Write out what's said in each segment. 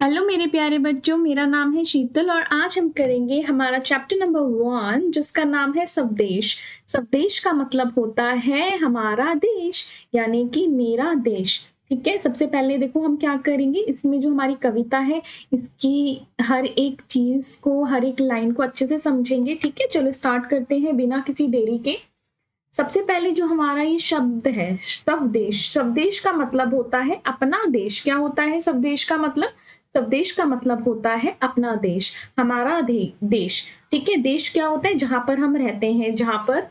Hello मेरे प्यारे बच्चों, मेरा नाम है शीतल और आज हम करेंगे हमारा चैप्टर नंबर 1 जिसका नाम है स्वदेश। स्वदेश का मतलब होता है हमारा देश, यानी कि मेरा देश। ठीक है, सबसे पहले देखो हम क्या करेंगे, इसमें जो हमारी कविता है इसकी हर एक चीज को, हर एक लाइन को अच्छे से समझेंगे। ठीक है, चलो स्टार्ट करते हैं बिना किसी देरी के। सबसे पहले जो हमारा ये शब्द है स्वदेश, स्वदेश का मतलब होता है अपना देश। क्या होता है स्वदेश का मतलब? स्वदेश का मतलब होता है अपना देश, हमारा देश। ठीक है, देश क्या होता है? जहां पर हम रहते हैं, जहां पर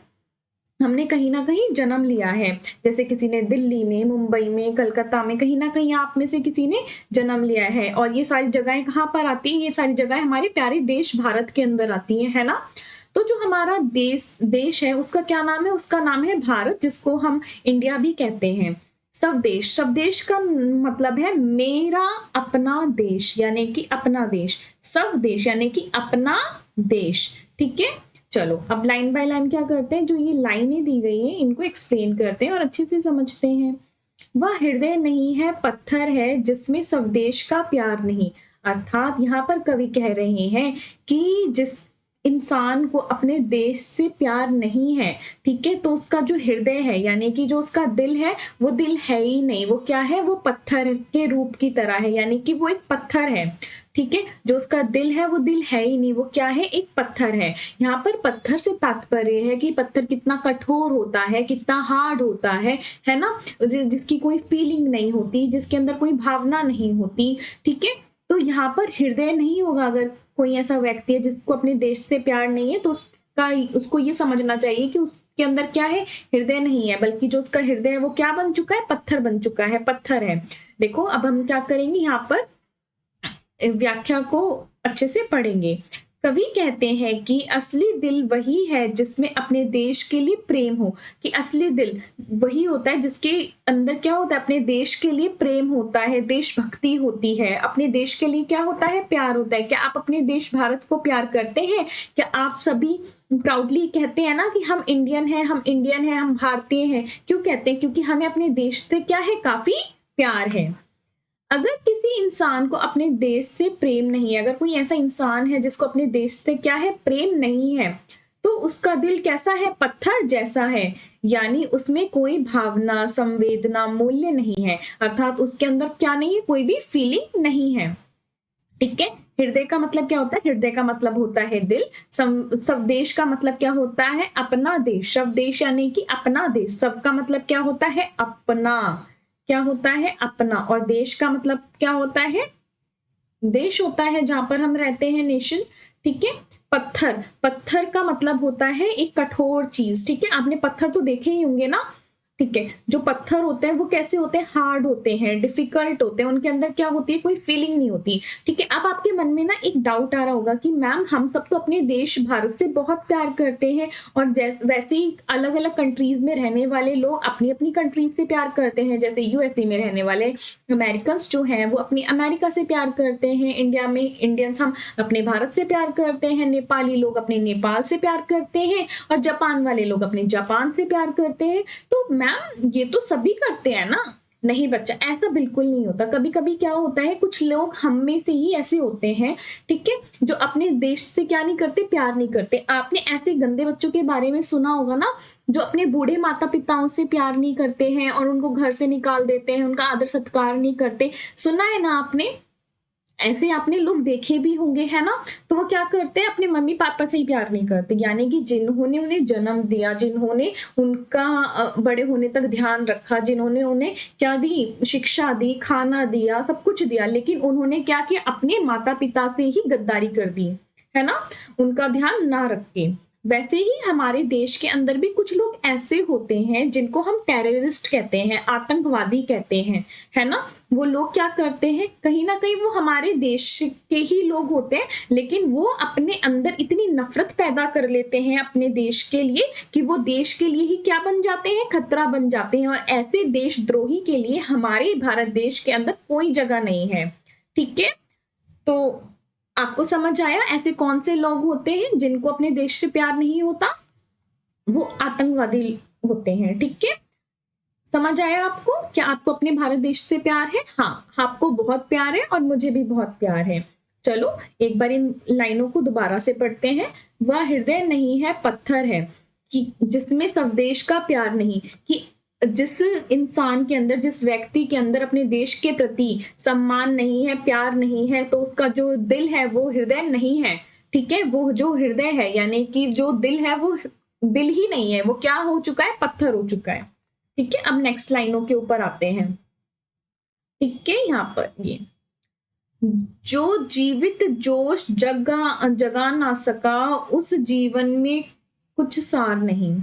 हमने कहीं ना कहीं जन्म लिया है। जैसे किसी ने दिल्ली में, मुंबई में, कलकत्ता में, कहीं ना कहीं आप में से किसी ने जन्म लिया है। और ये सारी जगहें कहाँ पर आती हैं? ये सारी जगहें हमारे प्यारे देश भारत के अंदर आती हैं, है ना। तो जो हमारा देश है उसका क्या नाम है? उसका नाम है भारत, जिसको हम इंडिया भी कहते हैं। स्वदेश, स्वदेश का मतलब है मेरा अपना देश, यानी कि अपना देश। स्वदेश यानी कि अपना देश। ठीक है, चलो अब लाइन बाय लाइन क्या करते हैं, जो ये लाइनें दी गई हैं इनको एक्सप्लेन करते हैं और अच्छे से समझते हैं। वह हृदय नहीं है, पत्थर है जिसमें स्वदेश का प्यार नहीं। अर्थात यहाँ पर कवि कह रहे हैं कि जिस इंसान को अपने देश से प्यार नहीं है, ठीक है, तो उसका जो हृदय है यानी कि जो उसका दिल है, वो दिल है ही नहीं। वो क्या है? वो पत्थर के रूप की तरह है, यानी कि वो एक पत्थर है। ठीक है, जो उसका दिल है वो दिल है ही नहीं, वो क्या है? एक पत्थर है। यहाँ पर पत्थर से तात्पर्य है कि पत्थर कितना कठोर होता है, कितना हार्ड होता है ना, जिसकी कोई फीलिंग नहीं होती, जिसके अंदर कोई भावना नहीं होती। ठीक है, तो यहाँ पर हृदय नहीं होगा। अगर कोई ऐसा व्यक्ति है जिसको अपने देश से प्यार नहीं है, तो उसको ये समझना चाहिए कि उसके अंदर क्या है? हृदय नहीं है, बल्कि जो उसका हृदय है वो क्या बन चुका है? पत्थर बन चुका है, पत्थर है। देखो अब हम क्या करेंगे, यहाँ पर व्याख्या को अच्छे से पढ़ेंगे। कवि कहते हैं कि असली दिल वही है जिसमें अपने देश के लिए प्रेम हो। कि असली दिल वही होता है जिसके अंदर क्या होता है? अपने देश के लिए प्रेम होता है, देशभक्ति होती है, अपने देश के लिए क्या होता है? प्यार होता है। क्या आप अपने देश भारत को प्यार करते हैं? क्या आप सभी प्राउडली कहते हैं ना कि हम इंडियन हैं, हम इंडियन हैं, हम भारतीय हैं? क्यों कहते हैं? क्योंकि हमें अपने देश से क्या है? काफी प्यार है। अगर किसी इंसान को अपने देश से प्रेम नहीं है, अगर कोई ऐसा इंसान है जिसको अपने देश से क्या है? प्रेम नहीं है, तो उसका दिल कैसा है? पत्थर जैसा है, यानी उसमें कोई भावना, संवेदना, मूल्य नहीं है। अर्थात उसके अंदर क्या नहीं है? कोई भी फीलिंग नहीं है। ठीक है, हृदय का मतलब क्या होता है? हृदय का मतलब होता है दिल। स्वदेश का मतलब क्या होता है? अपना देश। स्वदेश यानी कि अपना देश। स्व का मतलब क्या होता है? अपना। क्या होता है? अपना। और देश का मतलब क्या होता है? देश होता है जहां पर हम रहते हैं, नेशन। ठीक है, पत्थर, पत्थर का मतलब होता है एक कठोर चीज। ठीक है, आपने पत्थर तो देखे ही होंगे ना। ठीक है, जो पत्थर होते हैं वो कैसे होते हैं? हार्ड होते हैं, डिफिकल्ट होते हैं, उनके अंदर क्या होती है? कोई फीलिंग नहीं होती। ठीक है, अब आपके मन में ना एक डाउट आ रहा होगा कि मैम हम सब तो अपने देश भारत से बहुत प्यार करते हैं, और वैसे ही अलग अलग कंट्रीज में रहने वाले लोग अपनी अपनी कंट्रीज से प्यार करते हैं। जैसे यूएसए में रहने वाले अमेरिकन जो हैं वो अपनी अमेरिका से प्यार करते हैं, इंडिया में इंडियंस हम अपने भारत से प्यार करते हैं, नेपाली लोग अपने नेपाल से प्यार करते हैं, और जापान वाले लोग अपने जापान से प्यार करते हैं। तो मैम ये तो सभी करते हैं ना? नहीं बच्चा, ऐसा बिल्कुल नहीं होता। कभी कभी क्या होता है, कुछ लोग हम में से ही ऐसे होते हैं, ठीक है, जो अपने देश से क्या नहीं करते? प्यार नहीं करते। आपने ऐसे गंदे बच्चों के बारे में सुना होगा ना, जो अपने बूढ़े माता पिताओं से प्यार नहीं करते हैं और उनको घर से निकाल देते हैं, उनका आदर सत्कार नहीं करते। सुना है ना आपने? ऐसे आपने लोग देखे भी होंगे, है ना। तो वो क्या करते हैं? अपने मम्मी पापा से ही प्यार नहीं करते, यानी कि जिन्होंने उन्हें जन्म दिया, जिन्होंने उनका बड़े होने तक ध्यान रखा, जिन्होंने उन्हें क्या दी? शिक्षा दी, खाना दिया, सब कुछ दिया, लेकिन उन्होंने क्या किया? अपने माता पिता से ही गद्दारी कर दी, है ना, उनका ध्यान ना रख के। वैसे ही हमारे देश के अंदर भी कुछ लोग ऐसे होते हैं जिनको हम टेररिस्ट कहते हैं, आतंकवादी कहते हैं, है ना। वो लोग क्या करते हैं? कहीं ना कहीं वो हमारे देश के ही लोग होते हैं, लेकिन वो अपने अंदर इतनी नफरत पैदा कर लेते हैं अपने देश के लिए कि वो देश के लिए ही क्या बन जाते हैं? खतरा बन जाते हैं। और ऐसे देशद्रोही के लिए हमारे भारत देश के अंदर कोई जगह नहीं है। ठीक है, तो आपको समझ आया ऐसे कौन से लोग होते हैं जिनको अपने देश से प्यार नहीं होता? वो आतंकवादी होते हैं। ठीक है, समझ आया आपको? क्या आपको अपने भारत देश से प्यार है? हाँ, आपको बहुत प्यार है और मुझे भी बहुत प्यार है। चलो एक बार इन लाइनों को दोबारा से पढ़ते हैं। वह हृदय नहीं है, पत्थर है, कि जिसमें स्वदेश का प्यार नहीं, कि जिस इंसान के अंदर, जिस व्यक्ति के अंदर अपने देश के प्रति सम्मान नहीं है, प्यार नहीं है, तो उसका जो दिल है वो हृदय नहीं है। ठीक है, वो जो हृदय है यानी कि जो दिल है वो दिल ही नहीं है, वो क्या हो चुका है? पत्थर हो चुका है। ठीक है, अब नेक्स्ट लाइनों के ऊपर आते हैं। ठीक है, यहाँ पर ये जो जीवित जोश जगा ना सका, उस जीवन में कुछ सार नहीं।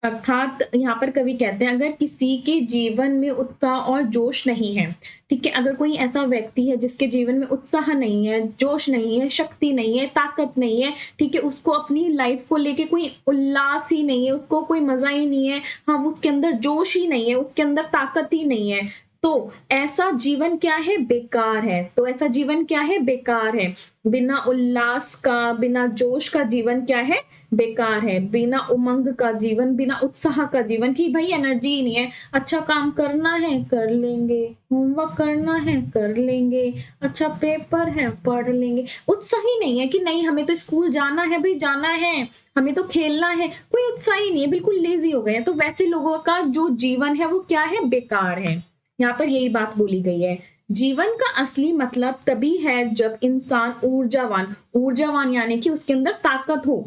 अर्थात यहाँ पर कवि कहते हैं अगर किसी के जीवन में उत्साह और जोश नहीं है, ठीक है, अगर कोई ऐसा व्यक्ति है जिसके जीवन में उत्साह नहीं है, जोश नहीं है, शक्ति नहीं है, ताकत नहीं है, ठीक है, उसको अपनी लाइफ को लेके कोई उल्लास ही नहीं है, उसको कोई मजा ही नहीं है, हाँ उसके अंदर जोश ही नहीं है, उसके अंदर ताकत ही नहीं है, तो ऐसा जीवन क्या है? बेकार है। तो ऐसा जीवन क्या है? बेकार है। बिना उल्लास का, बिना जोश का जीवन क्या है? बेकार है। बिना उमंग का जीवन, बिना उत्साह का जीवन, कि भाई एनर्जी ही नहीं है, अच्छा काम करना है कर लेंगे, होमवर्क करना है कर लेंगे, अच्छा पेपर है पढ़ लेंगे, उत्साह ही नहीं है कि नहीं हमें तो स्कूल जाना है भाई, जाना है, हमें तो खेलना है, कोई उत्साह ही नहीं है, बिल्कुल लेजी हो गए हैं। तो वैसे लोगों का जो जीवन है वो क्या है? बेकार है। यहाँ पर यही बात बोली गई है। जीवन का असली मतलब तभी है जब इंसान ऊर्जावान यानी कि उसके अंदर ताकत हो,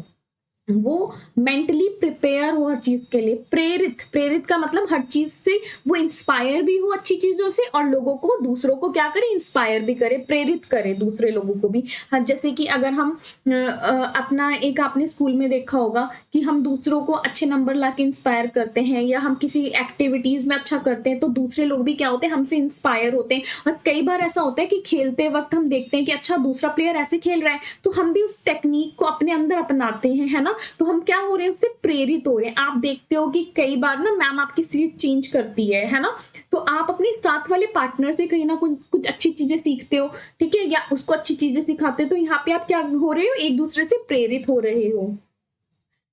वो मेंटली प्रिपेयर हो हर चीज के लिए, प्रेरित का मतलब हर चीज से वो इंस्पायर भी हो अच्छी चीजों से, और लोगों को, दूसरों को क्या करे? इंस्पायर भी करे, प्रेरित करे दूसरे लोगों को भी। हाँ, जैसे कि अगर हम अपना एक, आपने स्कूल में देखा होगा कि हम दूसरों को अच्छे नंबर ला के इंस्पायर करते हैं, या हम किसी एक्टिविटीज में अच्छा करते हैं तो दूसरे लोग भी क्या होते हैं? हमसे इंस्पायर होते हैं। और कई बार ऐसा होता है कि खेलते वक्त हम देखते हैं कि अच्छा दूसरा प्लेयर ऐसे खेल रहा है, तो हम भी उस टेक्निक को अपने अंदर अपनाते हैं, है ना, तो हम क्या हो रहे हैं? उससे प्रेरित हो रहे हैं। आप देखते हो कि कई बार ना मैम आपकी सीट चेंज करती है ना, तो आप अपने साथ वाले पार्टनर से कहीं ना कुछ अच्छी चीजें सीखते हो, ठीक है, या उसको अच्छी चीजें सिखाते हो, तो यहाँ पे आप क्या हो रहे हो? एक दूसरे से प्रेरित हो रहे हो।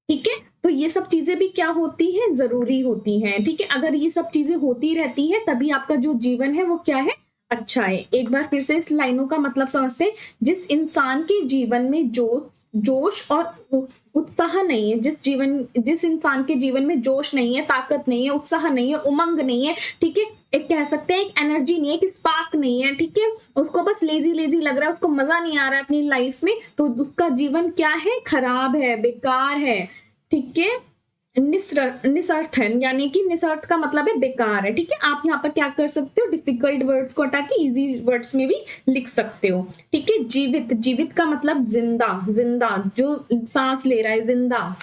ठीक है, तो ये सब चीजें भी क्या होती हैं? जरूरी होती हैं। ठीक है, अगर ये सब चीजें होती रहती है तभी आपका जो जीवन है वो क्या है? अच्छा है। एक बार फिर से इस लाइनों का मतलब समझते हैं। जिस इंसान के जीवन में जोश और उत्साह नहीं है, जिस इंसान के जीवन में जोश नहीं है, ताकत नहीं है, उत्साह नहीं है, उमंग नहीं है, ठीक है, एक कह सकते हैं एक एनर्जी नहीं है, कि स्पार्क नहीं है, ठीक है, उसको बस लेजी लग रहा है, उसको मजा नहीं आ रहा है अपनी लाइफ में, तो उसका जीवन क्या है? खराब है, बेकार है। ठीक है, निसर्थ है, यानी कि निसर्थ का मतलब है बेकार है। ठीक है, आप यहाँ पर क्या कर सकते हो? डिफिकल्ट वर्ड्स को हटा के इजी वर्ड्स में भी लिख सकते हो। ठीक है, जीवित का मतलब जिंदा, जो सांस ले रहा है, जिंदा।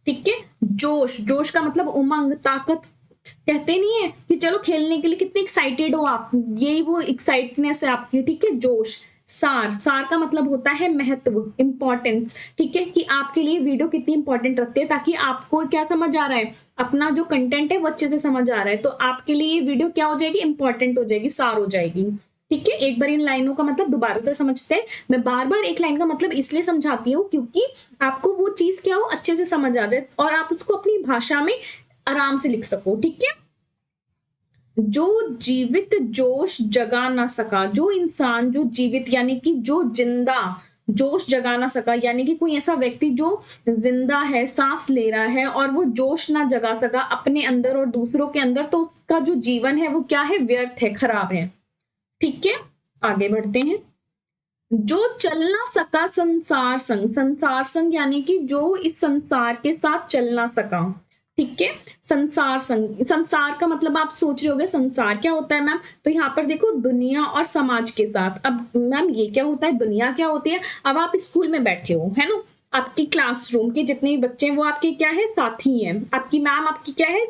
ठीक है, जोश का मतलब उमंग, ताकत। कहते नहीं है कि चलो खेलने के लिए कितने एक्साइटेड हो आप, यही वो एक्साइटनेस है आपकी। ठीक है, जोश। सार का मतलब होता है महत्व, इंपॉर्टेंस। ठीक है, कि आपके लिए वीडियो कितनी इंपॉर्टेंट रखते हैं, ताकि आपको क्या समझ आ रहा है? अपना जो कंटेंट है वो अच्छे से समझ आ रहा है, तो आपके लिए ये वीडियो क्या हो जाएगी? इंपॉर्टेंट हो जाएगी, सार हो जाएगी। ठीक है, एक बार इन लाइनों का मतलब दोबारा से समझते हैं। मैं बार बार एक लाइन का मतलब इसलिए समझाती हूँ क्योंकि आपको वो चीज क्या हो अच्छे से समझ आ जाए और आप उसको अपनी भाषा में आराम से लिख सको। ठीक है, जो जीवित जोश जगा ना सका, जो इंसान जो जीवित यानी कि जो जिंदा जोश जगा ना सका, यानी कि कोई ऐसा व्यक्ति जो जिंदा है, सांस ले रहा है और वो जोश ना जगा सका अपने अंदर और दूसरों के अंदर, तो उसका जो जीवन है वो क्या है? व्यर्थ है, खराब है। ठीक है, आगे बढ़ते हैं। जो चल ना सका संसार संग यानी कि जो इस संसार के साथ चल ना सका। ठीक है, संसार का मतलब आप सोच रहे होगे संसार क्या होता है मैम, तो यहाँ पर देखो दुनिया और समाज के साथ। अब मैम ये क्या होता है? दुनिया क्या होती है? अब आप स्कूल में बैठे हो, है ना, आपकी क्लासरूम के जितने भी बच्चे हैं वो आपके क्या है? साथी हैं। आपकी मैम आपकी क्या है?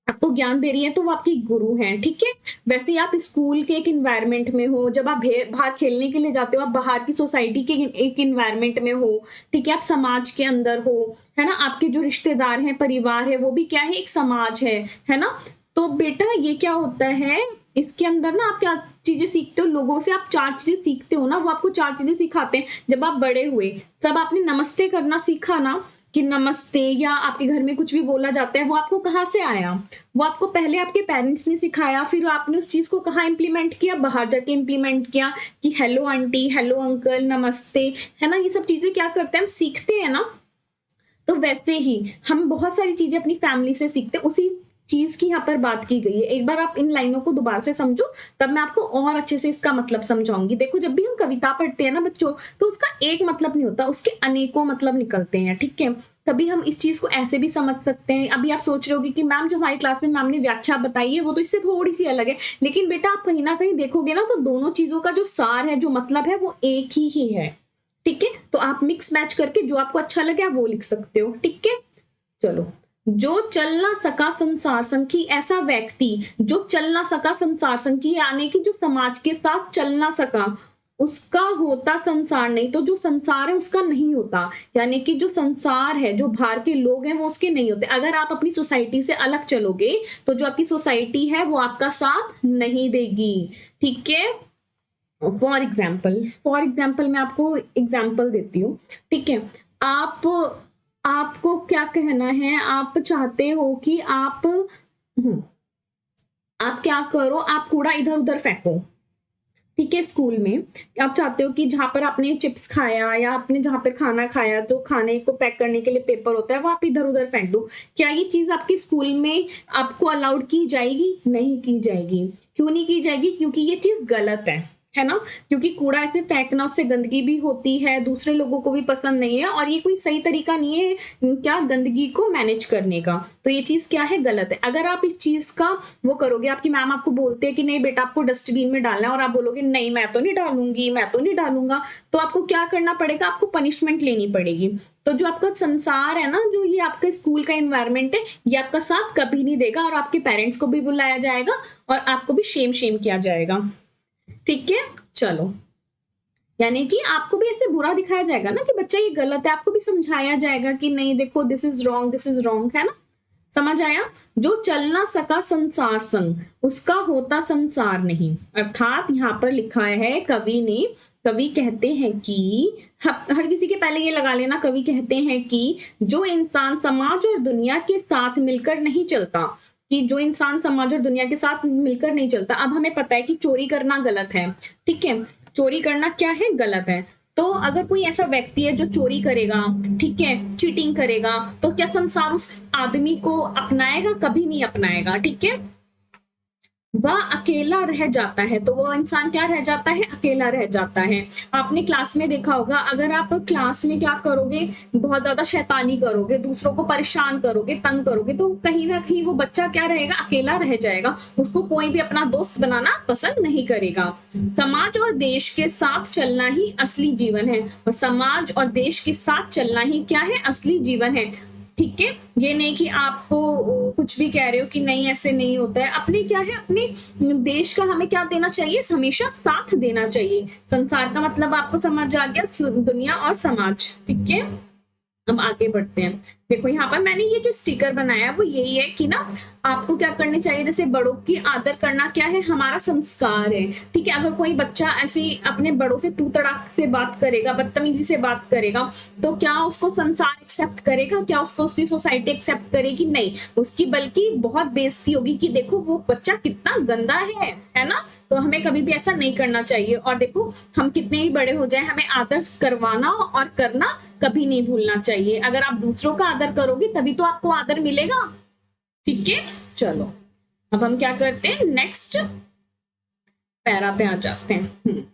आपको ज्ञान दे रही है, तो वो आपकी गुरु हैं। ठीक है, वैसे ही आप स्कूल के एक इन्वायरमेंट में हो, जब आप बाहर खेलने के लिए जाते हो, आप बाहर की सोसाइटी के एक इन्वायरमेंट में हो। ठीक है, आप समाज के अंदर हो, है ना, आपके जो रिश्तेदार हैं, परिवार है, वो भी क्या है? एक समाज है ना। तो बेटा ये क्या होता है, इसके अंदर ना आप क्या चीजें सीखते हो? लोगों से आप 4 चीजें सीखते हो ना, वो आपको 4 चीजें सिखाते हैं। जब आप बड़े हुए तब आपने नमस्ते करना सीखा ना, कि नमस्ते या आपके घर में कुछ भी बोला जाता है वो आपको कहाँ से आया? वो आपको पहले आपके पेरेंट्स ने सिखाया, फिर आपने उस चीज को कहाँ इम्प्लीमेंट किया? बाहर जाके इम्प्लीमेंट किया कि हेलो आंटी, हेलो अंकल, नमस्ते, है ना। ये सब चीजें क्या करते हैं, हम सीखते हैं ना। तो वैसे ही हम बहुत सारी चीजें अपनी फैमिली से सीखते हैं, उसी चीज की यहाँ पर बात की गई है। एक बार आप इन लाइनों को दोबारा से समझो, तब मैं आपको और अच्छे से इसका मतलब समझाऊंगी। देखो, जब भी हम कविता पढ़ते हैं ना बच्चों, तो उसका एक मतलब नहीं होता, उसके अनेकों मतलब निकलते हैं, ठीक है। कभी हम इस चीज को ऐसे भी समझ सकते हैं। अभी आप सोच रहे होगे कि मैम जो हमारी क्लास में मैम ने व्याख्या बताई है वो तो इससे थोड़ी सी अलग है, लेकिन बेटा आप कहीं ना कहीं देखोगे ना तो दोनों चीजों का जो सार है, जो मतलब है, वो एक ही है, ठीक है। तो आप मिक्स मैच करके जो आपको अच्छा लगे आप वो लिख सकते हो, ठीक है। चलो, जो चल ना सका संसार संग, ऐसा व्यक्ति जो चल ना सका संसार संग, यानी कि जो समाज के साथ चल ना सका, उसका होता संसार नहीं, तो जो संसार है उसका नहीं होता, यानी कि जो संसार है, जो बाहर के लोग हैं वो उसके नहीं होते। अगर आप अपनी सोसाइटी से अलग चलोगे तो जो आपकी सोसाइटी है वो आपका साथ नहीं देगी, ठीक है। फॉर एग्जाम्पल मैं आपको एग्जाम्पल देती हूँ, ठीक है। आपको क्या कहना है, आप चाहते हो कि आप क्या करो, आप कूड़ा इधर उधर फेंको, ठीक है। स्कूल में आप चाहते हो कि जहां पर आपने चिप्स खाया या आपने जहां पर खाना खाया तो खाने को पैक करने के लिए पेपर होता है वो आप इधर उधर फेंक दो। क्या ये चीज आपके स्कूल में आपको अलाउड की जाएगी? नहीं की जाएगी। क्यों नहीं की जाएगी? क्योंकि ये चीज गलत है ना। क्योंकि कूड़ा ऐसे फेंकना, उससे गंदगी भी होती है, दूसरे लोगों को भी पसंद नहीं है, और ये कोई सही तरीका नहीं है क्या गंदगी को मैनेज करने का। तो ये चीज क्या है, गलत है। अगर आप इस चीज का वो करोगे, आपकी मैम आपको बोलते हैं कि नहीं बेटा आपको डस्टबिन में डालना है, और आप बोलोगे नहीं मैं तो नहीं डालूंगी, मैं तो नहीं डालूंगा, तो आपको क्या करना पड़ेगा, आपको पनिशमेंट लेनी पड़ेगी। तो जो आपका संसार है ना, जो ये आपका स्कूल का एनवायरनमेंट है, ये आपका साथ कभी नहीं देगा, और आपके पेरेंट्स को भी बुलाया जाएगा और आपको भी शेम किया जाएगा, ठीक है। चलो, यानी कि आपको भी ऐसे बुरा दिखाया जाएगा ना कि बच्चा ये गलत है, आपको भी समझाया जाएगा कि नहीं देखो दिस इज रॉन्ग, है ना। समझ आया? जो चल ना सका संसार संग, उसका होता संसार नहीं। अर्थात यहाँ पर लिखा है कवि कहते हैं कि हर किसी के पहले ये लगा लेना, कवि कहते हैं कि जो इंसान समाज और दुनिया के साथ मिलकर नहीं चलता, कि जो इंसान समाज और दुनिया के साथ मिलकर नहीं चलता। अब हमें पता है कि चोरी करना गलत है, ठीक है। चोरी करना क्या है, गलत है। तो अगर कोई ऐसा व्यक्ति है जो चोरी करेगा, ठीक है, चीटिंग करेगा, तो क्या संसार उस आदमी को अपनाएगा? कभी नहीं अपनाएगा, ठीक है। वह अकेला रह जाता है, तो वो इंसान क्या रह जाता है, अकेला रह जाता है। आपने क्लास में देखा होगा, अगर आप क्लास में क्या करोगे, बहुत ज्यादा शैतानी करोगे, दूसरों को परेशान करोगे, तंग करोगे, तो कहीं ना कहीं वो बच्चा क्या रहेगा, अकेला रह जाएगा। उसको कोई भी अपना दोस्त बनाना पसंद नहीं करेगा। समाज और देश के साथ चलना ही असली जीवन है, और समाज और देश के साथ चलना ही क्या है, असली जीवन है, ठीक है। ये नहीं कि आपको कुछ भी कह रहे हो कि नहीं ऐसे नहीं होता है। अपने क्या है, अपने देश का हमें क्या देना चाहिए, हमेशा साथ देना चाहिए। संसार का मतलब आपको समझ आ गया, दुनिया और समाज, ठीक है। अब आगे बढ़ते हैं। देखो यहाँ पर मैंने ये जो स्टिकर बनाया वो यही है कि ना आपको क्या करनी चाहिए, जैसे बड़ों की आदर करना क्या है, हमारा संस्कार है, ठीक है। अगर कोई बच्चा ऐसे अपने बड़ों से तू तड़ाक से बात करेगा, बदतमीजी से बात करेगा, तो क्या उसको संसार एक्सेप्ट करेगा? क्या उसको उसकी सोसाइटी एक्सेप्ट करेगी? नहीं, उसकी बल्कि बहुत बेइज्जती होगी कि देखो वो बच्चा कितना गंदा है ना। तो हमें कभी भी ऐसा नहीं करना चाहिए। और देखो, हम कितने भी बड़े हो जाए, हमें आदर करवाना और करना कभी नहीं भूलना चाहिए। अगर आप दूसरों का आदर करोगे तभी तो आपको आदर मिलेगा, ठीक है। चलो, अब हम क्या करते हैं, नेक्स्ट पैरा पे आ जाते हैं।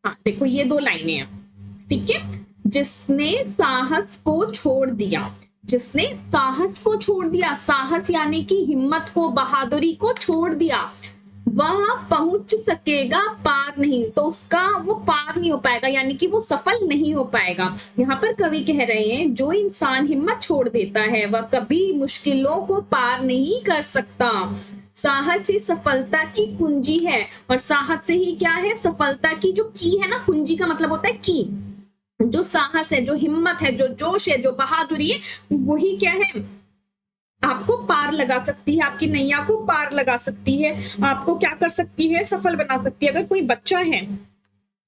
हाँ देखो, ये 2 लाइनें हैं, ठीक है। जिसने साहस को छोड़ दिया, जिसने साहस को छोड़ दिया, साहस यानी कि हिम्मत को, बहादुरी को छोड़ दिया, वह पहुंच सकेगा पार नहीं। तो उसका वो पार नहीं हो पाएगा, यानी कि वो सफल नहीं हो पाएगा। यहाँ पर कवि कह रहे हैं जो इंसान हिम्मत छोड़ देता है वह कभी मुश्किलों को पार नहीं कर सकता। साहस ही सफलता की कुंजी है, और साहस से ही क्या है, सफलता की जो की है ना, कुंजी का मतलब होता है की। जो साहस है, जो हिम्मत है, जो जोश है, जो बहादुरी है, वही क्या है, आपको पार लगा सकती है, आपकी नैया को पार लगा सकती है, आपको क्या कर सकती है, सफल बना सकती है। अगर कोई बच्चा है,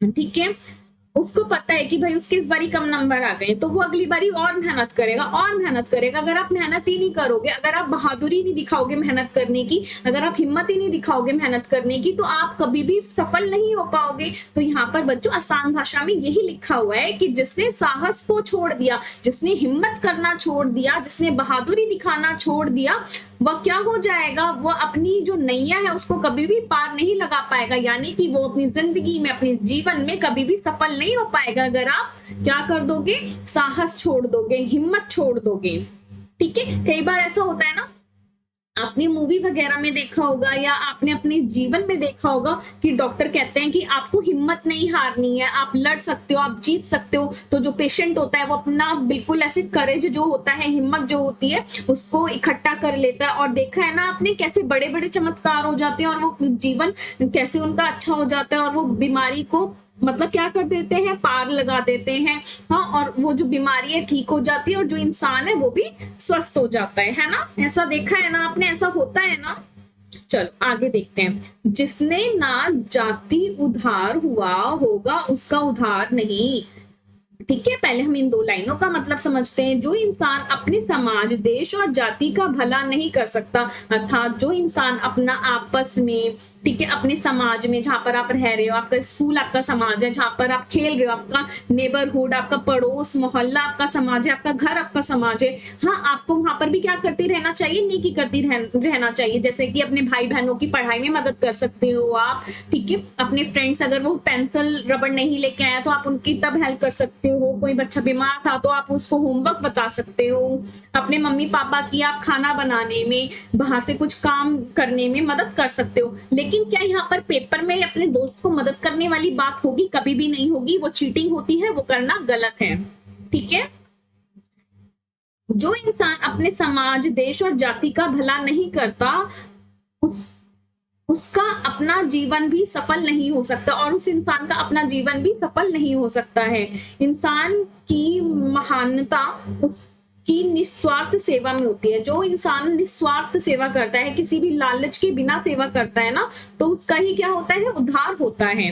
ठीक है, उसको पता है कि भाई उसके इस बारी कम नंबर आ गए, तो वो अगली बारी और मेहनत करेगा और मेहनत करेगा। अगर आप मेहनत ही नहीं करोगे, अगर आप बहादुरी नहीं दिखाओगे मेहनत करने की, अगर आप हिम्मत ही नहीं दिखाओगे मेहनत करने की, तो आप कभी भी सफल नहीं हो पाओगे। तो यहाँ पर बच्चों आसान भाषा में यही लिखा हुआ है कि जिसने साहस को छोड़ दिया, जिसने हिम्मत करना छोड़ दिया, जिसने बहादुरी दिखाना छोड़ दिया, वह क्या हो जाएगा, वो अपनी जो नैया है उसको कभी भी पार नहीं लगा पाएगा। यानी कि वो अपनी जिंदगी में, अपने जीवन में कभी भी सफल नहीं हो पाएगा अगर आप क्या कर दोगे, साहस छोड़ दोगे, हिम्मत छोड़ दोगे। ठीक है, कई बार ऐसा होता है ना, आपने मूवी वगैरह में देखा होगा या आपने अपने जीवन में देखा होगा कि डॉक्टर कहते हैं कि आपको हिम्मत नहीं हारनी है, आप लड़ सकते हो, आप जीत सकते हो। तो जो पेशेंट होता है वो अपना बिल्कुल ऐसे करेज जो होता है, हिम्मत जो होती है, उसको इकट्ठा कर लेता है। और देखा है ना आपने कैसे बड़े बड़े चमत्कार हो जाते हैं और वो जीवन कैसे उनका अच्छा हो जाता है और वो बीमारी को मतलब क्या कर देते हैं, पार लगा देते हैं। हाँ, और वो जो बीमारी है ठीक हो जाती है और जो इंसान है वो भी स्वस्थ हो जाता है ना। ऐसा देखा है ना आपने, ऐसा होता है ना। चलो आगे देखते हैं। जिसने ना जाति उधार हुआ होगा उसका उधार नहीं। ठीक है, पहले हम इन दो लाइनों का मतलब समझते हैं। जो इंसान अपने समाज, देश और जाति का भला नहीं कर सकता, अर्थात जो इंसान अपना आपस में, ठीक है, अपने समाज में जहां पर आप रह रहे हो, आपका स्कूल आपका समाज है, जहां पर आप खेल रहे हो, आपका नेबरहुड, आपका पड़ोस मोहल्ला आपका समाज है, आपका घर आपका समाज है। हाँ, आपको वहां पर भी क्या करते रहना चाहिए, नेकी करती रहना चाहिए। जैसे कि अपने भाई बहनों की पढ़ाई में मदद कर सकते हो आप। ठीक है, अपने फ्रेंड्स अगर वो पेंसिल रबड़ नहीं लेके आए तो आप उनकी तब हेल्प कर सकते हो। कोई बच्चा बीमार था तो आप उसको होमवर्क बता सकते हो। अपने मम्मी पापा की आप खाना बनाने में, बाहर से कुछ काम करने में मदद कर सकते हो। लेकिन क्या यहाँ पर पेपर में अपने दोस्त को मदद करने वाली बात होगी? कभी भी नहीं होगी। वो चीटिंग होती है, वो करना गलत है। ठीक है, जो इंसान अपने समाज, देश और जाति का भला नहीं करता, उसका अपना जीवन भी सफल नहीं हो सकता और उस इंसान का अपना जीवन भी सफल नहीं हो सकता है। इंसान की महानता उसकी निस्वार्थ सेवा में होती है। जो इंसान निस्वार्थ सेवा करता है, किसी भी लालच के बिना सेवा करता है ना, तो उसका ही क्या होता है, उद्धार होता है।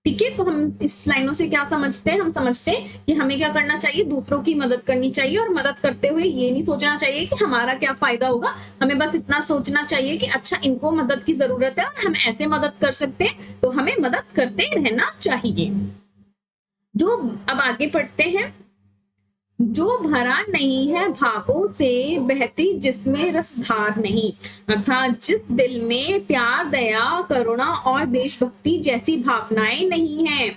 ठीक है, तो हम इस लाइनों से क्या समझते हैं, हम समझते हैं कि हमें क्या करना चाहिए, दूसरों की मदद करनी चाहिए। और मदद करते हुए ये नहीं सोचना चाहिए कि हमारा क्या फायदा होगा, हमें बस इतना सोचना चाहिए कि अच्छा इनको मदद की जरूरत है और हम ऐसे मदद कर सकते हैं, तो हमें मदद करते रहना चाहिए। जो अब आगे पढ़ते हैं। जो भरा नहीं है भावों से, बहती जिसमें रसधार नहीं, अर्थात जिस दिल में प्यार, दया, करुणा और देशभक्ति जैसी भावनाएं नहीं है।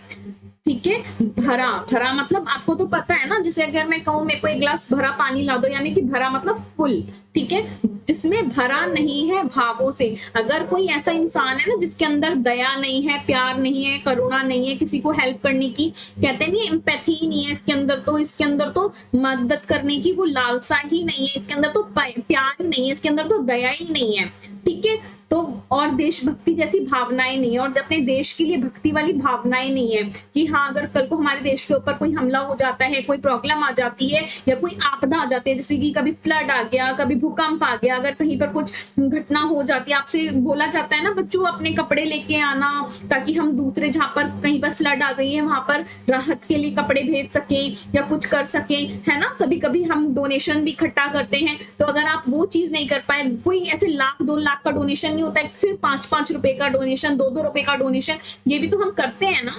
ठीक है, भरा, भरा मतलब आपको तो पता है ना, जैसे अगर मैं कहूं मेरे को एक गिलास भरा पानी ला दो, यानी कि भरा मतलब फुल। ठीक है, जिसमें भरा नहीं है भावों से। अगर कोई ऐसा इंसान है ना जिसके अंदर दया नहीं है, प्यार नहीं है, करुणा नहीं है, किसी को हेल्प करने की, कहते नहीं एम्पैथी नहीं है इसके अंदर, तो इसके अंदर तो मदद करने की वो लालसा ही नहीं है, इसके अंदर तो प्यार ही नहीं है, इसके अंदर तो दया ही नहीं है। ठीक है, तो और देशभक्ति जैसी भावनाएं नहीं है, और अपने देश के लिए भक्ति वाली भावनाएं नहीं है कि हाँ अगर कल को हमारे देश के ऊपर कोई हमला हो जाता है, कोई प्रॉब्लम आ जाती है या कोई आपदा आ जाती है, जैसे कि कभी फ्लड आ गया, कभी भूकंप आ गया, अगर कहीं पर कुछ घटना हो जाती है, आपसे बोला जाता है ना बच्चों अपने कपड़े लेके आना, ताकि हम दूसरे जहां पर कहीं पर फ्लड आ गई है वहां पर राहत के लिए कपड़े भेज सके या कुछ कर सके, है ना। कभी कभी हम डोनेशन भी इकट्ठा करते हैं, तो अगर आप वो चीज नहीं कर पाए, कोई ऐसे लाख 2 लाख का डोनेशन नहीं होता है, सिर्फ 5-5 रुपए का डोनेशन, 2-2 रुपए का डोनेशन, ये भी तो हम करते हैं ना।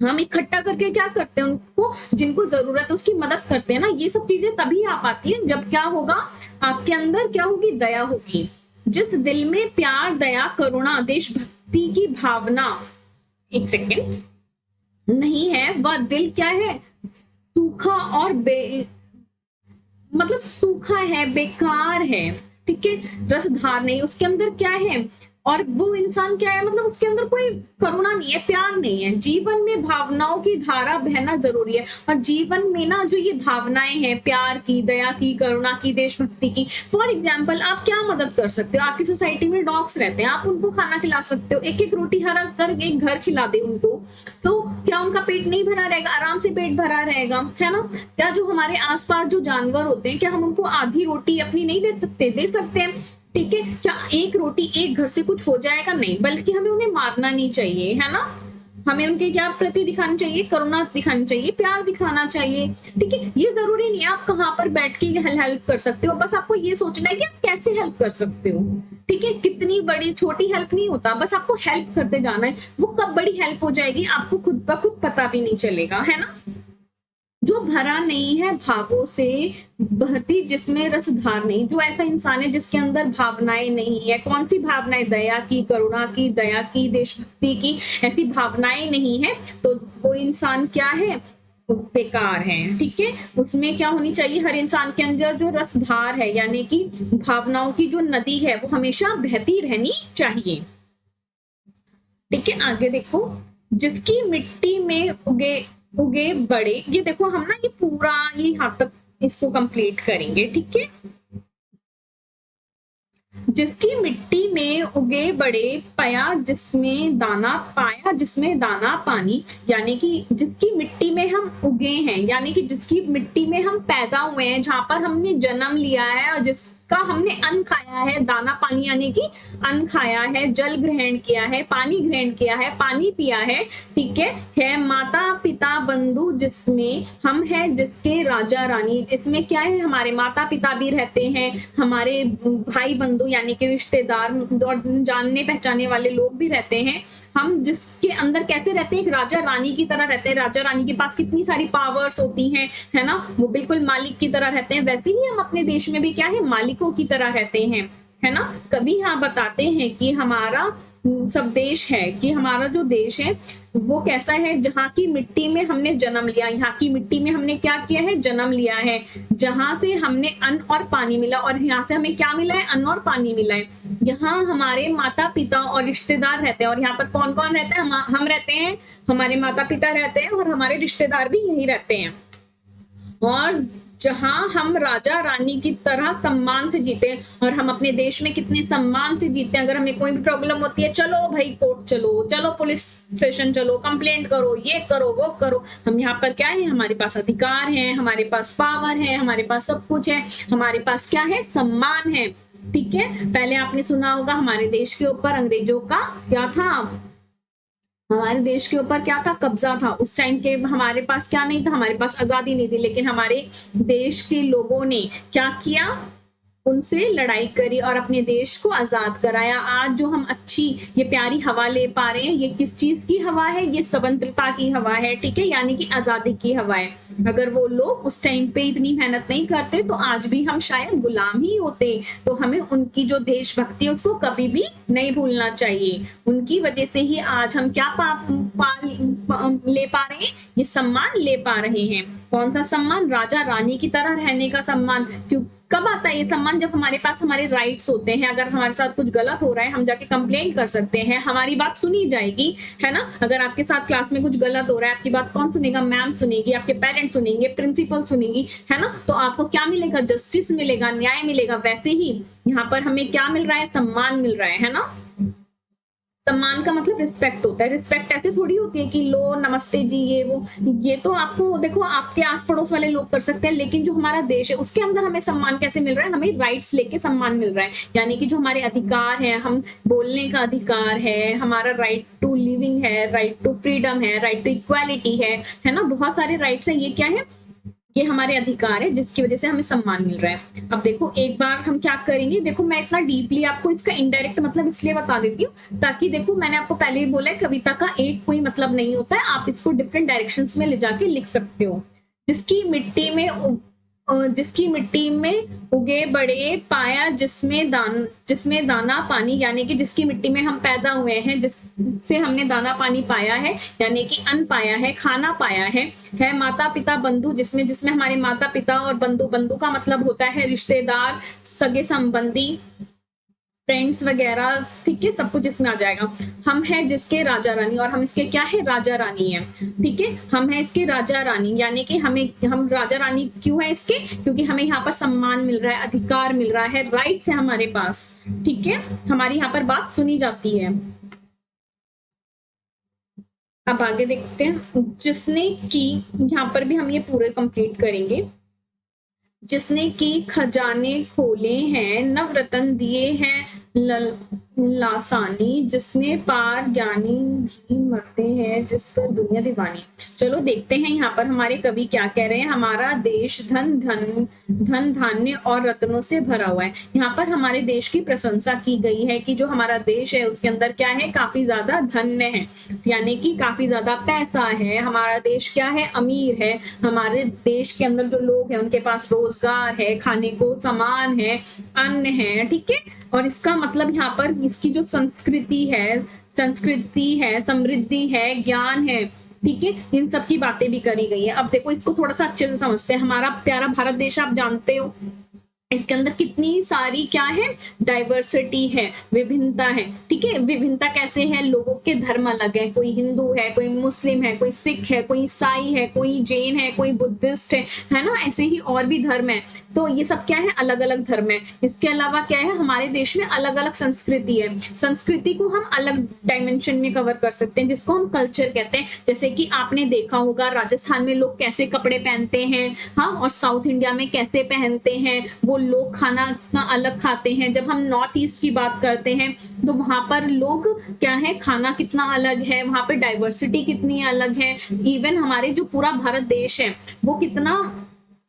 हम इकट्ठा करके क्या करते हैं, उनको जिनको जरूरत है उसकी मदद करते हैं ना। ये सब चीजें तभी आ पाती है जब क्या होगा, आपके अंदर क्या होगी, दया होगी। जिस दिल में प्यार, दया, करुणा, देशभक्ति की भावना, एक सेकेंड, नहीं है, वह दिल क्या है, सूखा और मतलब सूखा है, बेकार है। ठीक है, रसधार नहीं, उसके अंदर क्या है, और वो इंसान क्या है, मतलब उसके अंदर कोई करुणा नहीं है, प्यार नहीं है। जीवन में भावनाओं की धारा बहना जरूरी है, और जीवन में ना जो ये भावनाएं हैं, प्यार की, दया की, करुणा की, देशभक्ति की, फॉर एग्जाम्पल आप क्या मदद कर सकते हो, आपकी सोसाइटी में डॉग्स रहते हैं, आप उनको खाना खिला सकते हो, एक एक रोटी हरा कर एक घर खिला दे उनको, तो क्या उनका पेट नहीं भरा रहेगा, आराम से पेट भरा रहेगा, है ना। क्या जो हमारे आसपास जो जानवर होते हैं, क्या हम उनको आधी रोटी अपनी नहीं दे सकते, दे सकते हैं। ठीक है, क्या एक रोटी एक घर से कुछ हो जाएगा, नहीं, बल्कि हमें उन्हें मारना नहीं चाहिए, है ना। हमें उनके क्या प्रति दिखाना चाहिए, करुणा दिखानी चाहिए, प्यार दिखाना चाहिए। ठीक है, ये जरूरी नहीं है आप कहाँ पर बैठ के हेल्प कर सकते हो, बस आपको ये सोचना है कि आप कैसे हेल्प कर सकते हो। ठीक है, कितनी बड़ी छोटी हेल्प नहीं होता, बस आपको हेल्प करते जाना है। वो कब बड़ी हेल्प हो जाएगी आपको खुद ब खुद पता भी नहीं चलेगा, है ना। जो भरा नहीं है भावों से बहती जिसमें रसधार नहीं, जो ऐसा इंसान है जिसके अंदर भावनाएं नहीं है। कौन सी भावनाएं, दया की, करुणा की, दया की, देशभक्ति की, ऐसी भावनाएं नहीं है तो वो इंसान क्या है, बेकार है। ठीक है, उसमें क्या होनी चाहिए, हर इंसान के अंदर जो रसधार है यानी कि भावनाओं की जो नदी है वो हमेशा बहती रहनी चाहिए। ठीक है, आगे देखो, जिसकी मिट्टी में उगे बड़े, ये देखो हम ना ये पूरा ये यहाँ तक इसको कंप्लीट करेंगे। ठीक है, जिसकी मिट्टी में उगे बड़े पाया जिसमें दाना पानी, यानी कि जिसकी मिट्टी में हम उगे हैं, यानी कि जिसकी मिट्टी में हम पैदा हुए हैं, जहां पर हमने जन्म लिया है और जिसका हमने अन्न खाया है, दाना पानी यानी कि अन्न खाया है, जल ग्रहण किया है, पानी ग्रहण किया है, पानी पिया है। ठीक है माता पिता बंधु जिसमें हम हैं, जिसके राजा रानी, इसमें क्या है, हमारे माता पिता भी रहते हैं, हमारे भाई बंधु यानी कि रिश्तेदार और जानने पहचाने वाले लोग भी रहते हैं। हम जिसके अंदर कैसे रहते हैं, एक राजा रानी की तरह रहते हैं। राजा रानी के पास कितनी सारी पावर्स होती हैं, है ना, वो बिल्कुल मालिक की तरह रहते हैं। वैसे ही हम अपने देश में भी क्या है, मालिकों की तरह रहते हैं, है ना। कभी यहाँ बताते हैं कि हमारा सब देश है, कि हमारा जो देश है वो कैसा है, जहाँ की मिट्टी में हमने जन्म लिया, यहाँ की मिट्टी में हमने क्या किया है, जन्म लिया है, जहां से हमने अन्न और पानी मिला, और यहाँ से हमें क्या मिला है, अन्न और पानी मिला है। यहाँ हमारे माता पिता और रिश्तेदार रहते हैं, और यहाँ पर कौन कौन रहता है, हम रहते हैं, हमारे माता पिता रहते हैं, और हमारे रिश्तेदार भी यही रहते हैं। और जहां हम राजा रानी की तरह सम्मान से जीते हैं, और हम अपने देश में कितने सम्मान से जीते हैं। अगर हमें कोई भी प्रॉब्लम होती है, चलो भाई कोर्ट चलो, चलो पुलिस स्टेशन चलो, कंप्लेंट करो, ये करो वो करो। हम यहाँ पर क्या है, हमारे पास अधिकार है, हमारे पास पावर है, हमारे पास सब कुछ है, हमारे पास क्या है, सम्मान है। ठीक है, पहले आपने सुना होगा हमारे देश के ऊपर अंग्रेजों का क्या था, हमारे देश के ऊपर क्या था, कब्जा था। उस टाइम के हमारे पास क्या नहीं था, हमारे पास आजादी नहीं थी, लेकिन हमारे देश के लोगों ने क्या किया, उनसे लड़ाई करी और अपने देश को आजाद कराया। आज जो हम अच्छी ये प्यारी हवा ले पा रहे हैं, ये किस चीज की हवा है, ये स्वतंत्रता की हवा है। ठीक है, यानी कि आजादी की हवा है। अगर वो लोग उस टाइम पे इतनी मेहनत नहीं करते तो आज भी हम शायद गुलाम ही होते। तो हमें उनकी जो देशभक्ति है उसको कभी भी नहीं भूलना चाहिए। उनकी वजह से ही आज हम क्या ले पा रहे हैं, ये सम्मान ले पा रहे हैं। कौन सा सम्मान, राजा रानी की तरह रहने का सम्मान। क्यों, कब आता है ये सम्मान, जब हमारे पास हमारे राइट्स होते हैं। अगर हमारे साथ कुछ गलत हो रहा है, हम जाके कंप्लेंट कर सकते हैं, हमारी बात सुनी जाएगी, है ना। अगर आपके साथ क्लास में कुछ गलत हो रहा है, आपकी बात कौन सुनेगा, मैम सुनेगी, आपके पेरेंट्स सुनेंगे, प्रिंसिपल सुनेगी, है ना। तो आपको क्या मिलेगा, जस्टिस मिलेगा, न्याय मिलेगा। वैसे ही यहाँ पर हमें क्या मिल रहा है, सम्मान मिल रहा है ना। सम्मान का मतलब रिस्पेक्ट होता है। रिस्पेक्ट ऐसे थोड़ी होती है कि लो नमस्ते जी ये वो, ये तो आपको देखो आपके आस पड़ोस वाले लोग कर सकते हैं, लेकिन जो हमारा देश है उसके अंदर हमें सम्मान कैसे मिल रहा है, हमें राइट्स लेके सम्मान मिल रहा है। यानी कि जो हमारे अधिकार है, हम बोलने का अधिकार है, हमारा राइट टू लिविंग है, राइट टू फ्रीडम है, राइट टू इक्वालिटी है ना। बहुत सारे राइट्स है, ये क्या है, ये हमारे अधिकार है, जिसकी वजह से हमें सम्मान मिल रहा है। अब देखो एक बार हम क्या करेंगे, देखो मैं इतना डीपली आपको इसका इनडायरेक्ट मतलब इसलिए बता देती हूँ ताकि देखो मैंने आपको पहले ही बोला है कविता का एक कोई मतलब नहीं होता है, आप इसको डिफरेंट डायरेक्शंस में ले जाके लिख सकते हो। जिसकी मिट्टी में उगे बड़े पाया जिसमें दाना पानी, यानी कि जिसकी मिट्टी में हम पैदा हुए हैं, जिससे हमने दाना पानी पाया है, यानी कि अन्न पाया है, खाना पाया है माता पिता बंधु, जिसमें हमारे माता पिता और बंधु का मतलब होता है रिश्तेदार, सगे संबंधी, फ्रेंड्स वगैरह। ठीक है, सब कुछ इसमें आ जाएगा। हम हैं जिसके राजा रानी, और हम इसके क्या है, राजा रानी है। ठीक है, हम हैं इसके राजा रानी, यानी कि हम राजा रानी क्यों है इसके, क्योंकि हमें यहाँ पर सम्मान मिल रहा है, अधिकार मिल रहा है, राइट्स है हमारे पास। ठीक है, हमारी यहाँ पर बात सुनी जाती है। अब आगे देखते हैं, जिसने की, यहाँ पर भी हम ये पूरे कंप्लीट करेंगे। जिसने की खजाने खोले हैं, नवरत्न दिए हैं लासानी जिसने पार ज्ञानी भी मरते हैं जिस पर दुनिया दीवानी। चलो देखते हैं यहाँ पर हमारे कवि क्या कह रहे हैं। हमारा देश धन धान्य और रत्नों से भरा हुआ है। यहाँ पर हमारे देश की प्रशंसा की गई है कि जो हमारा देश है उसके अंदर क्या है, काफी ज्यादा धन्य है, यानी कि काफी ज्यादा पैसा है। हमारा देश क्या है, अमीर है। हमारे देश के अंदर जो लोग हैं उनके पास रोजगार है, खाने को सामान है, अन्न है, ठीक है। और इसका मतलब यहाँ पर इसकी जो संस्कृति है, समृद्धि है, ज्ञान है, ठीक है, इन सब की बातें भी करी गई है। अब देखो इसको थोड़ा सा अच्छे से समझते हैं। हमारा प्यारा भारत देश आप जानते हो, इसके अंदर कितनी सारी क्या है, डाइवर्सिटी है, विभिन्नता है, ठीक है। विभिन्नता कैसे है, लोगों के धर्म अलग है, कोई हिंदू है, कोई मुस्लिम है, कोई सिख है, कोई ईसाई है, कोई जैन है, कोई बुद्धिस्ट है ना, ऐसे ही और भी धर्म है। तो ये सब क्या है, अलग अलग धर्म है। इसके अलावा क्या है, हमारे देश में अलग अलग संस्कृति है। संस्कृति को हम अलग डायमेंशन में कवर कर सकते हैं जिसको हम कल्चर कहते हैं। जैसे कि आपने देखा होगा राजस्थान में लोग कैसे कपड़े पहनते हैं, हाँ, और साउथ इंडिया में कैसे पहनते हैं, वो लोग खाना इतना अलग खाते हैं। जब हम नॉर्थ ईस्ट की बात करते हैं तो वहां पर लोग क्या है, खाना कितना अलग है, वहां पर डाइवर्सिटी कितनी अलग है। इवन हमारे जो पूरा भारत देश है वो कितना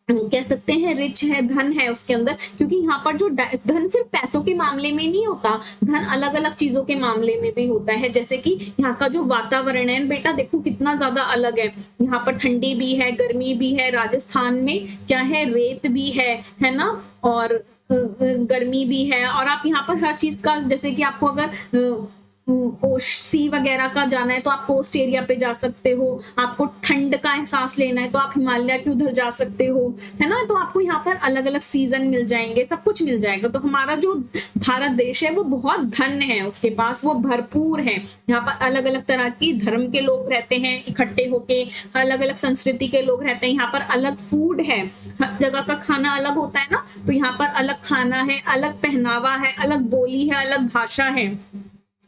कह सकते हैं रिच है, धन है उसके अंदर, क्योंकि यहाँ पर जो धन सिर्फ पैसों के मामले में नहीं होता, धन अलग अलग चीजों के मामले में भी होता है। जैसे कि यहाँ का जो वातावरण है बेटा देखो कितना ज्यादा अलग है। यहाँ पर ठंडी भी है, गर्मी भी है। राजस्थान में क्या है, रेत भी है ना, और गर्मी भी है। और आप यहाँ पर हर चीज का, जैसे कि आपको अगर सी वगैरह का जाना है तो आप कोस्ट एरिया पे जा सकते हो। आपको ठंड का एहसास लेना है तो आप हिमालय के उधर जा सकते हो, है ना। तो आपको यहाँ पर अलग अलग सीजन मिल जाएंगे, सब कुछ मिल जाएगा। तो हमारा जो भारत देश है वो बहुत धन्य है, उसके पास वो भरपूर है। यहाँ पर अलग अलग तरह की धर्म के लोग रहते हैं इकट्ठे होके, अलग अलग संस्कृति के लोग रहते हैं। यहाँ पर अलग फूड है, हर जगह का खाना अलग होता है ना, तो यहाँ पर अलग खाना है, अलग पहनावा है, अलग बोली है, अलग भाषा है।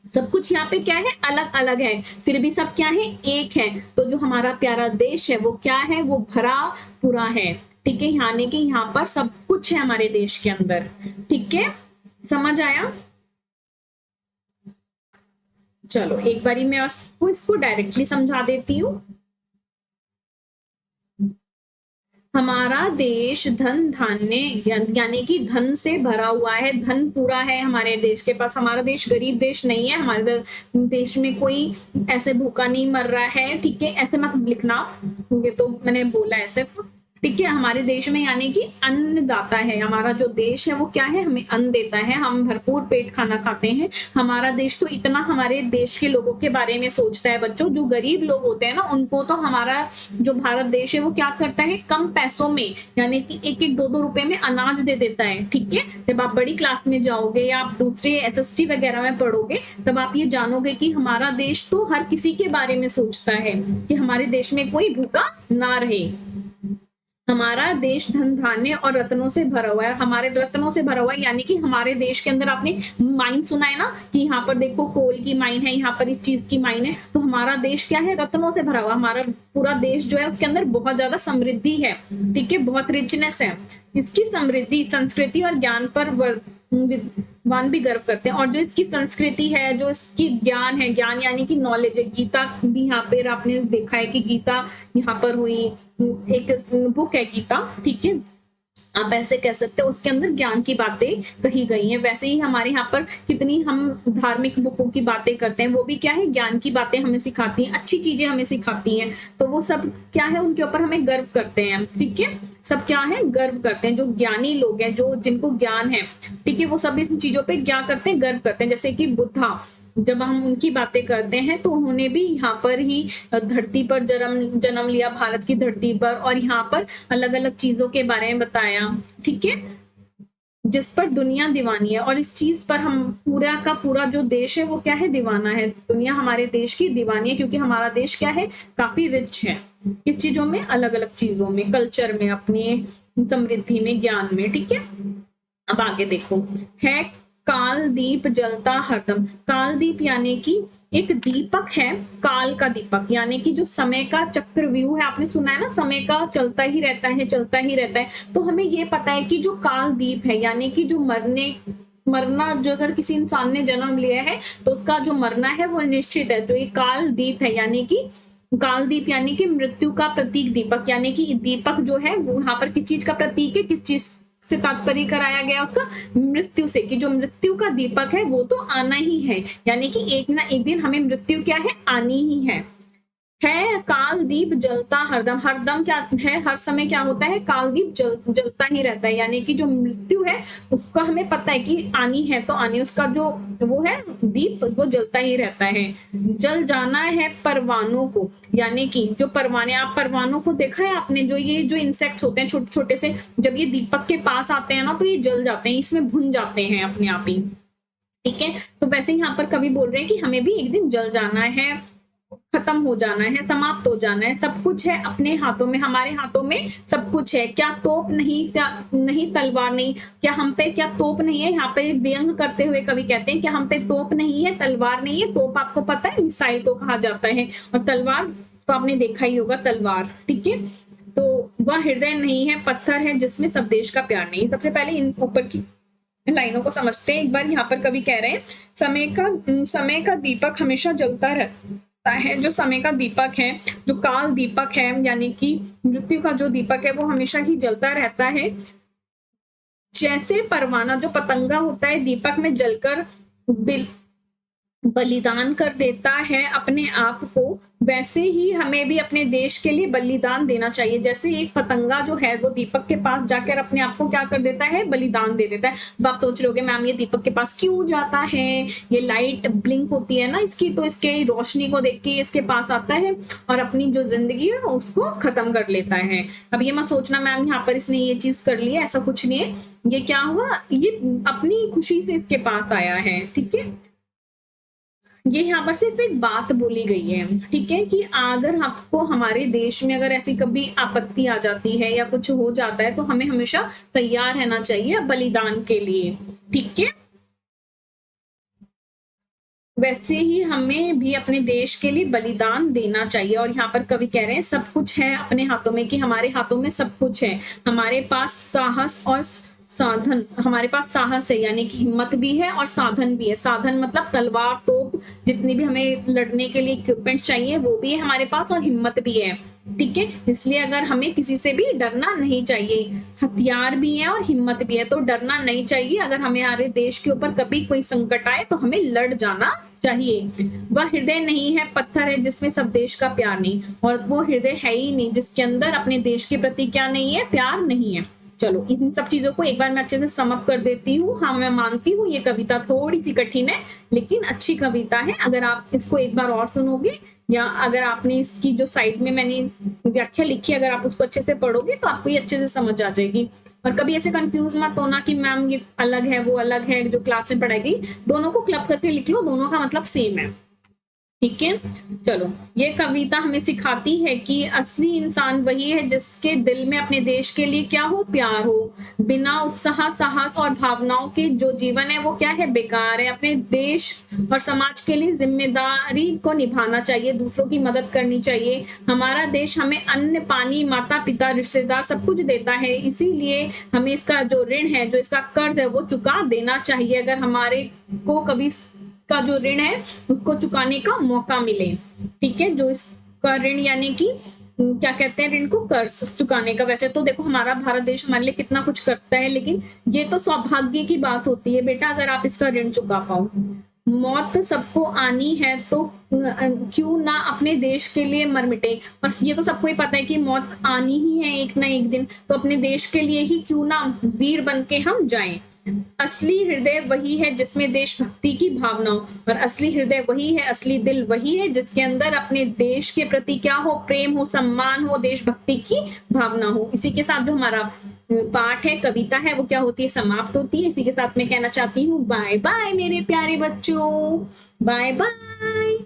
सब कुछ यहाँ पे क्या है, अलग अलग है, फिर भी सब क्या है, एक है। तो जो हमारा प्यारा देश है वो क्या है, वो भरा पूरा है, ठीक है। यानी कि यहाँ पर सब कुछ है हमारे देश के अंदर, ठीक है, समझ आया। चलो एक बारी मैं आपको इसको डायरेक्टली समझा देती हूँ। हमारा देश धन धान्य यानी कि धन से भरा हुआ है, धन पूरा है हमारे देश के पास। हमारा देश गरीब देश नहीं है, हमारे देश में कोई ऐसे भूखा नहीं मर रहा है, ठीक है। ऐसे मत लिखना, ये तो मैंने बोला है सिर्फ, ठीक है। हमारे देश में यानी कि अन्नदाता है, हमारा जो देश है वो क्या है, हमें अन्न देता है, हम भरपूर पेट खाना खाते हैं। हमारा देश तो इतना हमारे देश के लोगों के बारे में सोचता है बच्चों। जो गरीब लोग होते हैं ना उनको तो हमारा जो भारत देश है वो क्या करता है, कम पैसों में यानी कि एक एक दो दो रुपए में अनाज दे देता है, ठीक है। जब आप बड़ी क्लास में जाओगे या आप दूसरे एसएसटी वगैरह में पढ़ोगे तब आप ये जानोगे कि हमारा देश तो हर किसी के बारे में सोचता है कि हमारे देश में कोई भूखा ना रहे। हमारा देश धन धान्य और रत्नों से भरा हुआ है। हमारे रत्नों से भरा हुआ है यानी कि हमारे देश के अंदर आपने माइन सुना है ना, कि यहाँ पर देखो कोल की माइन है, यहाँ पर इस चीज की माइन है। तो हमारा देश क्या है, रत्नों से भरा हुआ। हमारा पूरा देश जो है उसके अंदर बहुत ज्यादा समृद्धि है, ठीक है, बहुत रिचनेस है। इसकी समृद्धि, संस्कृति और ज्ञान पर विद्वान भी गर्व करते हैं। और जो इसकी संस्कृति है, जो इसकी ज्ञान है, ज्ञान यानी कि नॉलेज है। गीता भी यहाँ पर आपने देखा है कि गीता यहाँ पर हुई, एक बुक है गीता, ठीक है, आप ऐसे कह सकते हो। उसके अंदर ज्ञान की बातें कही गई हैं। वैसे ही हमारे यहाँ पर कितनी हम धार्मिक बुकों की बातें करते हैं, वो भी क्या है, ज्ञान की बातें हमें सिखाती हैं, अच्छी चीजें हमें सिखाती हैं। तो वो सब क्या है, उनके ऊपर हमें गर्व करते हैं, ठीक है। सब क्या है, गर्व करते हैं। जो ज्ञानी लोग हैं, जो जिनको ज्ञान है, ठीक है, वो सब इन चीजों पे क्या करते हैं, गर्व करते हैं। जैसे कि बुद्धा, जब हम उनकी बातें करते हैं तो उन्होंने भी यहाँ पर ही धरती पर जन्म लिया, भारत की धरती पर, और यहाँ पर अलग अलग चीजों के बारे में बताया, ठीक है, जिस पर दुनिया दीवानी है। और इस चीज पर हम पूरा का पूरा जो देश है वो क्या है, दीवाना है। दुनिया हमारे देश की दीवानी है क्योंकि हमारा देश क्या है, काफी रिच है इस चीजों में, अलग अलग चीजों में, कल्चर में, अपनी समृद्धि में, ज्ञान में, ठीक है। अब आगे देखो, है काल दीप जलता हरदम। काल दीप यानी कि एक दीपक है, काल का दीपक यानी कि जो समय का चक्रव्यूह है। आपने सुना है ना, समय का चलता ही रहता है, चलता ही रहता है। तो हमें ये पता है कि जो काल दीप है यानी कि जो मरने मरना, जो अगर किसी इंसान ने जन्म लिया है तो उसका जो मरना है वो निश्चित है। तो ये कालदीप है, यानी कि कालदीप यानी कि मृत्यु का प्रतीक दीपक, यानी कि दीपक जो है वो यहाँ पर किस चीज का प्रतीक है, किस चीज से तात्पर्य कराया गया उसका, मृत्यु से, कि जो मृत्यु का दीपक है वो तो आना ही है, यानी कि एक ना एक दिन हमें मृत्यु क्या है, आनी ही है कालदीप जलता हरदम, हरदम क्या है, हर समय क्या होता है, कालदीप जलता ही रहता है, यानी कि जो मृत्यु है उसका हमें पता है कि आनी है तो आनी, उसका जो वो है दीप वो जलता ही रहता है। जल जाना है परवानों को, यानी कि जो परवाने, आप परवानों को देखा है आपने, जो ये जो इंसेक्ट्स होते हैं छोटे छोटे से, जब ये दीपक के पास आते हैं ना तो ये जल जाते हैं, इसमें भुन जाते हैं अपने आप ही। ठीक है, तो वैसे यहाँ पर कवि बोल रहे हैं कि हमें भी एक दिन जल जाना है, खत्म हो जाना है, समाप्त हो जाना है, सब कुछ है अपने हाथों में, हमारे हाथों में सब कुछ है। क्या तोप नहीं, क्या नहीं तलवार नहीं, क्या हम पे क्या तोप नहीं है, यहाँ पे व्यंग करते हुए कवि कहते हैं कि हम पे तोप नहीं है, तलवार नहीं है। तोप आपको पता है मिसाइल को कहा जाता है, और तलवार तो आपने देखा ही होगा तलवार। ठीक है, तो वह हृदय नहीं है, पत्थर है जिसमें सब देश का प्यार नहीं। सबसे पहले इन ऊपर की लाइनों को समझते हैं एक बार। यहाँ पर कवि कह रहे हैं समय का दीपक हमेशा जलता रहता है, जो समय का दीपक है, जो काल दीपक है, यानी कि मृत्यु का जो दीपक है वो हमेशा ही जलता रहता है। जैसे परवाना, जो पतंगा होता है दीपक में जलकर बलिदान कर देता है अपने आप को, वैसे ही हमें भी अपने देश के लिए बलिदान देना चाहिए। जैसे एक पतंगा जो है वो दीपक के पास जाकर अपने आप को क्या कर देता है, बलिदान दे देता है। अब आप सोच रहे होगे मैम ये दीपक के पास क्यों जाता है, ये लाइट ब्लिंक होती है ना इसकी, तो इसके रोशनी को देख के इसके पास आता है और अपनी जो जिंदगी है उसको खत्म कर लेता है। अब ये मत सोचना मैम यहाँ पर इसने ये चीज कर लिया, ऐसा कुछ नहीं है। ये क्या हुआ, ये अपनी खुशी से इसके पास आया है। ठीक है, ये यहाँ पर सिर्फ एक बात बोली गई है। ठीक है, कि अगर आपको हमारे देश में अगर ऐसी कभी आपत्ति आ जाती है या कुछ हो जाता है तो हमें हमेशा तैयार रहना चाहिए बलिदान के लिए। ठीक है, वैसे ही हमें भी अपने देश के लिए बलिदान देना चाहिए। और यहाँ पर कवि कह रहे हैं सब कुछ है अपने हाथों में, कि हमारे हाथों में सब कुछ है, हमारे पास साहस और साधन, हमारे पास साहस है यानी कि हिम्मत भी है, और साधन भी है। साधन मतलब तलवार, तोप, जितनी भी हमें लड़ने के लिए इक्विपमेंट चाहिए वो भी है हमारे पास, और हिम्मत भी है। ठीक है, इसलिए अगर हमें किसी से भी डरना नहीं चाहिए, हथियार भी है और हिम्मत भी है तो डरना नहीं चाहिए। अगर हमारे देश के ऊपर कभी कोई संकट आए तो हमें लड़ जाना चाहिए। वह हृदय नहीं है, पत्थर है जिसमें सब देश का प्यार नहीं, और वो हृदय है ही नहीं जिसके अंदर अपने देश के प्रति क्या नहीं है, प्यार नहीं है। चलो इन सब चीजों को एक बार मैं अच्छे से समअप कर देती हूँ। हाँ मैं मानती हूँ ये कविता थोड़ी सी कठिन है लेकिन अच्छी कविता है। अगर आप इसको एक बार और सुनोगे या अगर आपने इसकी जो साइड में मैंने व्याख्या लिखी अगर आप उसको अच्छे से पढ़ोगे तो आपको ये अच्छे से समझ आ जाएगी। और कभी ऐसे कंफ्यूज मत होना कि मैम ये अलग है वो अलग है जो क्लास में पढ़ाई गई, दोनों को क्लब करके लिख लो, दोनों का मतलब सेम है। ठीक है, चलो ये कविता हमें सिखाती है कि असली इंसान वही है जिसके दिल में अपने देश के लिए क्या हो, प्यार हो। बिना उत्साह, साहस और भावनाओं के जो जीवन है वो क्या है, बेकार है। अपने देश और समाज के लिए जिम्मेदारी को निभाना चाहिए, दूसरों की मदद करनी चाहिए। हमारा देश हमें अन्न, पानी, माता पिता, रिश्तेदार सब कुछ देता है, इसीलिए हमें इसका जो ऋण है, जो इसका कर्ज है वो चुका देना चाहिए। अगर हमारे को कभी का जो ऋण है उसको चुकाने का मौका मिले। ठीक है, जो इसका ऋण यानी कि क्या कहते हैं, ऋण को कर्ज चुकाने का। वैसे तो देखो हमारा भारत देश हमारे लिए कितना कुछ करता है, लेकिन ये तो सौभाग्य की बात होती है बेटा अगर आप इसका ऋण चुका पाओ। मौत सबको आनी है तो क्यों ना अपने देश के लिए मर मिटे। और ये तो सबको ही पता है कि मौत आनी ही है एक ना एक दिन, तो अपने देश के लिए ही क्यों ना वीर बन के हम जाएं। असली हृदय वही है जिसमें देशभक्ति की भावना हो, और असली हृदय वही है, असली दिल वही है जिसके अंदर अपने देश के प्रति क्या हो, प्रेम हो, सम्मान हो, देशभक्ति की भावना हो। इसी के साथ जो हमारा पाठ है, कविता है, वो क्या होती है, समाप्त होती है। इसी के साथ मैं कहना चाहती हूँ बाय बाय मेरे प्यारे बच्चों, बाय बाय।